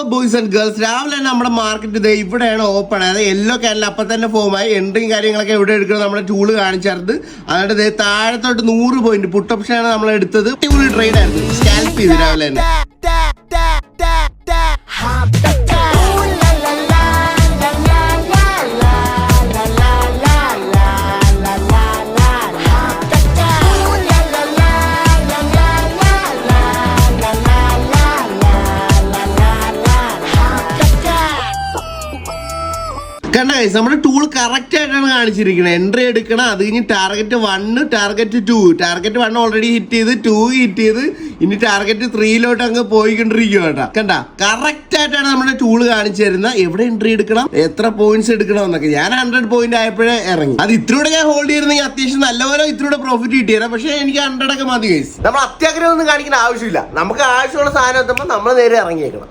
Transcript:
അപ്പൊ boys and girls രാവിലെ തന്നെ നമ്മുടെ മാർക്കറ്റ് ഇവിടെയാണ് ഓപ്പൺ. അതായത് യെല്ലോ ക്യാനിൽ അപ്പൊ തന്നെ ഫോമായി എൻട്രിയും കാര്യങ്ങളൊക്കെ എവിടെ എടുക്കണം നമ്മുടെ ടൂള് കാണിച്ചത്. എന്നിട്ട് താഴത്തോട്ട് 100 പോയിന്റ് പുട്ട് ഓപ്ഷനാണ് നമ്മൾ എടുത്തത്. ടൂള് ട്രേഡ് ആയിരുന്നു, സ്കാൽപ്പ് ചെയ്ത് രാവിലെ തന്നെ. കണ്ട ഗൈസ്, നമ്മുടെ ടൂൾ കറക്റ്റ് ആയിട്ടാണ് കാണിച്ചിരിക്കുന്നത്. എൻട്രി എടുക്കണം, അത് കഴിഞ്ഞ് target 1, target 2. Target 1 already hit ചെയ്ത്, 2 ഹിറ്റ് ചെയ്ത്, ഇനി ടാർഗറ്റ് 3 അങ്ങ് പോയിക്കൊണ്ടിരിക്കുക കേട്ടാ. കണ്ട കറക്റ്റ് ആയിട്ടാണ് നമ്മുടെ ടൂള് കാണിച്ചു തരുന്നത്. എവിടെ എൻട്രി എടുക്കണം, എത്ര പോയിന്റ്സ് എടുക്കണം എന്നൊക്കെ. ഞാൻ 100 പോയിന്റ് ആയപ്പോഴേ ഇറങ്ങി. അത് ഇത്രയൂടെ ഞാൻ ഹോൾഡ് ചെയ്തിരുന്നെങ്കിൽ അത്യാവശ്യം നല്ലപോലെ ഇത്രയൂടെ പ്രോഫിറ്റ് കിട്ടിയത്. പക്ഷെ എനിക്ക് 100 ഒക്കെ മതി ഗൈസ്. നമ്മൾ അത്യാഗ്രഹം ഒന്നും കാണിക്കുന്ന ആവശ്യമില്ല. നമുക്ക് ആവശ്യമുള്ള സാധനം എത്തുമ്പോൾ നമ്മൾ നേരെ ഇറങ്ങിയേക്കണം.